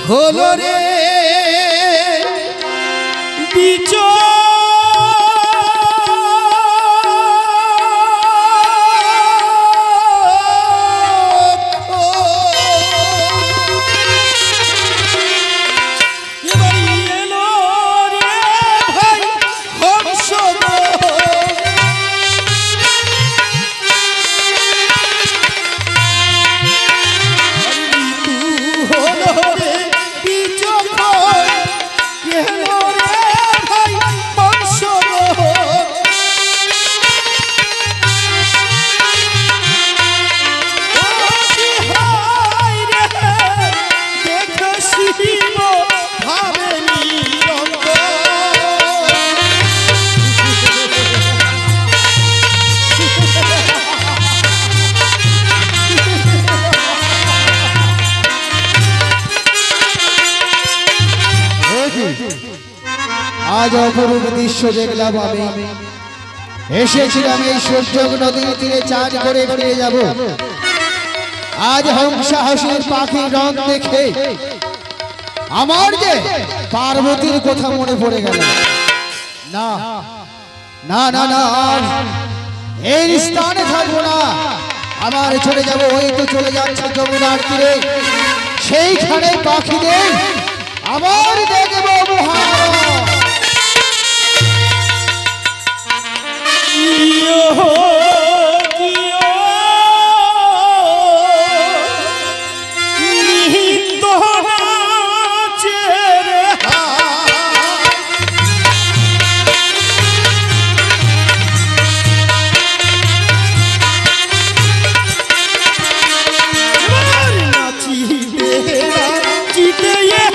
হলো রে বিচো आज अपरूप दृश्य देखलाम आमी एसेछिलाम এই সূর্যক নদীর তীরে চাঁদ করে ফিরে যাব आज हंसा हासिर पाখির রং দেখে আমার যে পার্বতীর কথা মনে পড়ে গেল না না না না এই স্থানে থাকবো না আমার চলে যাব ওই তো চলে যাচ্ছে যমুনার তীরে সেইখানে পাখিদের আমার দেখব মহারাজ ये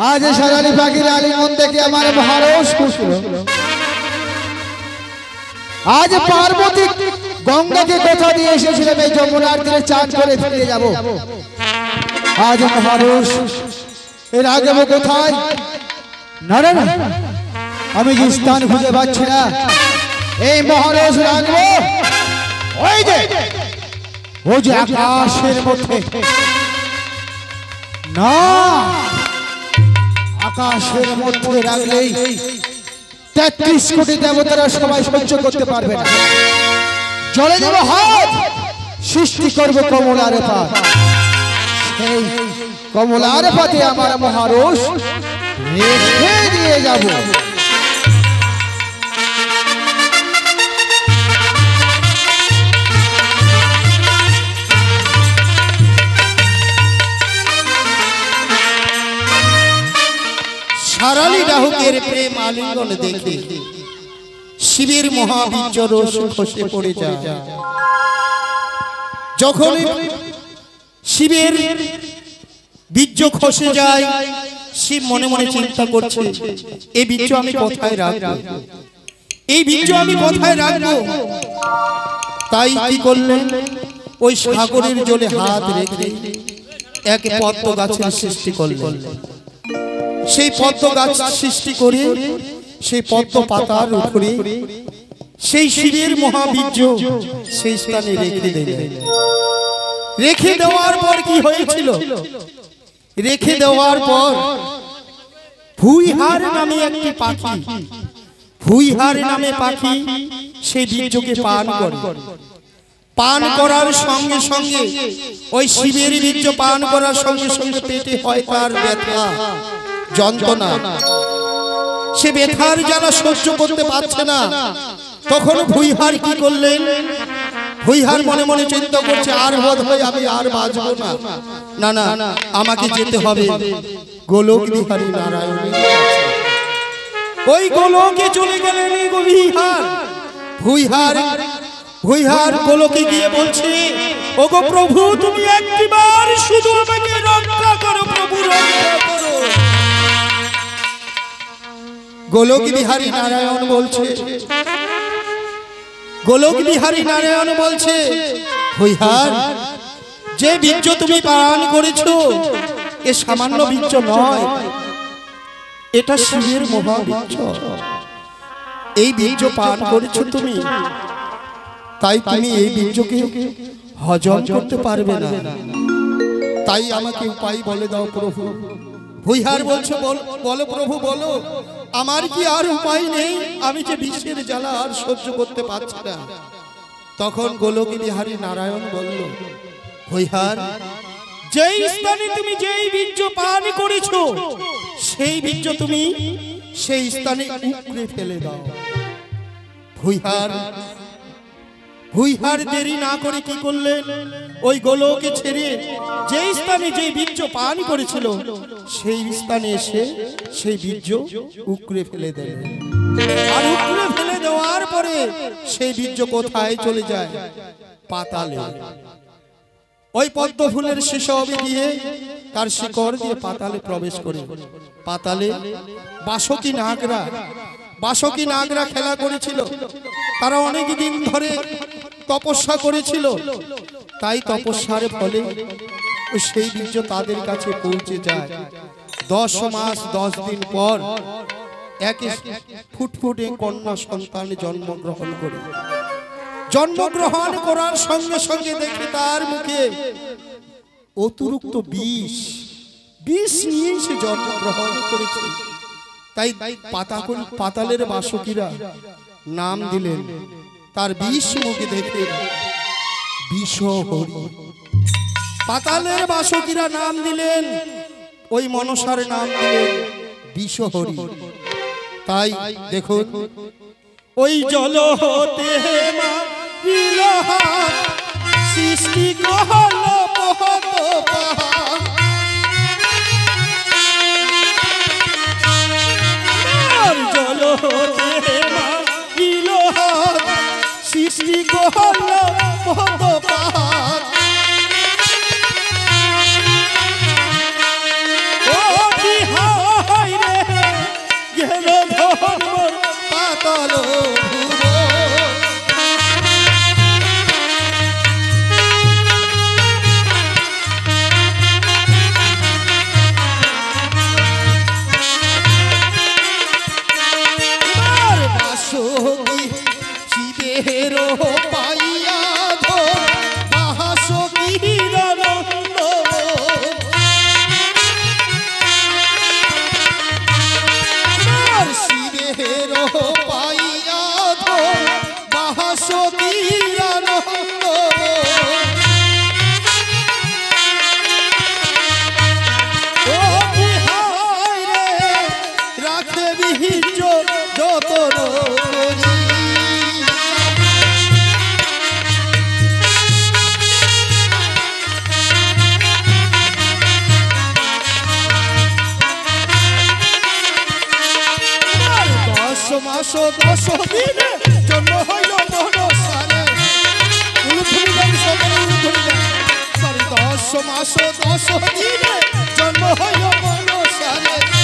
আজ সারালি পাখির আলিঙ্গন দেখে আমার মহারস খুশল। আজ পার্বতী গঙ্গাকে কথা দিয়ে এসেছিলাম এই যমুনার তীরে চান করে ফিরে যাব। আজ মহারস এর আগে কোথায়? না না না, আমি যে স্থান খুঁজে পাচ্ছি না। এই মহারস রাখবো ওই যে আকাশের মধ্যে। না, আকাশের মধ্যে রাখলেই ৩৩ কোটি দেবতারা সবাই সহ্য করতে পারবে না। জলে দেব হাত, সৃষ্টি করবো কমলার পাত। সেই কমলার পাতে আমার মহারস রেখে দিয়ে যাব। সারালি রাহুকের প্রেম আলিঙ্গন দেখে শিবের মহাবীর্য রস খসে পড়ে যায়। যখন শিবের বীর্য খসে যায়, শিব মনে মনে চিন্তা করছে এই বীর্য আমি কোথায় রাখবো, এই বীর্য আমি কোথায় রাখবো। তাই কি করলেন, ওই সাগরের জলে হাত রেখে এক পদ্ম গাছের সৃষ্টি করলেন। সেই পদ্ম গাছ সৃষ্টি করে সেই পদ্ম পাতার উপরে সেই শিবের মহাবীর্য সেই স্থানে রেখে দিলেন। রেখে দেওয়ার পর কি হয়েছিল, রেখে দেওয়ার পর ভুইহার নামে একটি পাখি, ভুইহার নামে পাখি সেই বীর্যকে পান করে। পান করার সঙ্গে সঙ্গে ওই শিবের বীর্য পান করার সঙ্গে সঙ্গে পেটে হয় তার ব্যথা যন্ত্রণা। সে ব্যথার জ্বালা সহ্য করতে পারছে না। তখন ভুইহার কি করলেন, ভুইহার মনে মনে চিন্তা করছে আর বোধ হয় আমি আর বাঁচবো না, না না আমাকে যেতে হবে গোলক বিহারী নারায়ণের কাছে। ওই গোলকে চলে গেলেন ভুইহার। ভুইহার গোলকে গিয়ে বলছে, ওগো প্রভু তুমি একবার শুধু আমাকে রক্ষা করো, প্রভু রক্ষা করো। গোলক বিহারী নারায়ণ বলছে, গোলক বিহারী নারায়ণ বলছে, ভুইহার যে বীর্য তুমি পান করেছো এ সামান্য বীর্য নয়, এটা শিবের মহাবীর্য। এই বীর্য পান করেছো তুমি, তাই তুমি এই বীর্যকে হজম করতে পারবে না। তাই আমাকে উপায় বলে দাও প্রভু। ভুইহার বলছে, বলো প্রভু বলো, আমার কি আর উপায় নেই, আমি যে বিষের জ্বালা আর সহ্য করতে পারছি না। তখন গোলক বিহারী নারায়ণ বলল, ভুইহার যেই স্থানে তুমি যেই বীর্য পান করেছো সেই বীর্য তুমি সেই স্থানে উপড়ে ফেলে দাও। ভুইহার দেরি না করে কি করলেন, ওই গোলকে ছেড়ে যেই স্থানে যেই বীর্য পান করেছিল সেই স্থানে এসে সেই বীর্য উপড়ে ফেলে দেন। আর উপড়ে ফেলে দেওয়ার পরে সেই বীর্য কোথায় চলে যায়, পাতালে। ওই পদ্ম ফুলের শিশবে দিয়ে তার শিকড় দিয়ে পাতালে প্রবেশ করে। পাতালে বাসকী নাগরা খেলা করেছিল। তারা অনেক দিন ধরে তপস্যা করেছিল, তাই তপস্যার ফলে সেই বীর্য তাদের কাছে পৌঁছে যায়। 10 মাস 10 দিন পর এক ফুটফুটে কন্যা সন্তান জন্মগ্রহণ করে। জন্মগ্রহণ করার সঙ্গে সঙ্গে দেখে তার মুখে অতিরিক্ত বিষ নিয়ে সে জন্মগ্রহণ করেছে। তাই পাতালের বাসকীরা নাম দিলেন তার বিষ মুখে দেখে বিষহরি। পাতালের বাসকীরা নাম দিলেন ওই মনসার নাম দিলেন বিষহরি। তাই দেখুন, ওই জল হতে সৃষ্টি কহল পহত জল হতে সৃষ্টি কহল পহত পাহাড়। দশ দিনে জন্ম হইল মনসারে। উলুধ্বনি দেন সকলে, উলুধ্বনি দেন। সরি 10 মাস 10 দিনে জন্ম হইল মনসারে।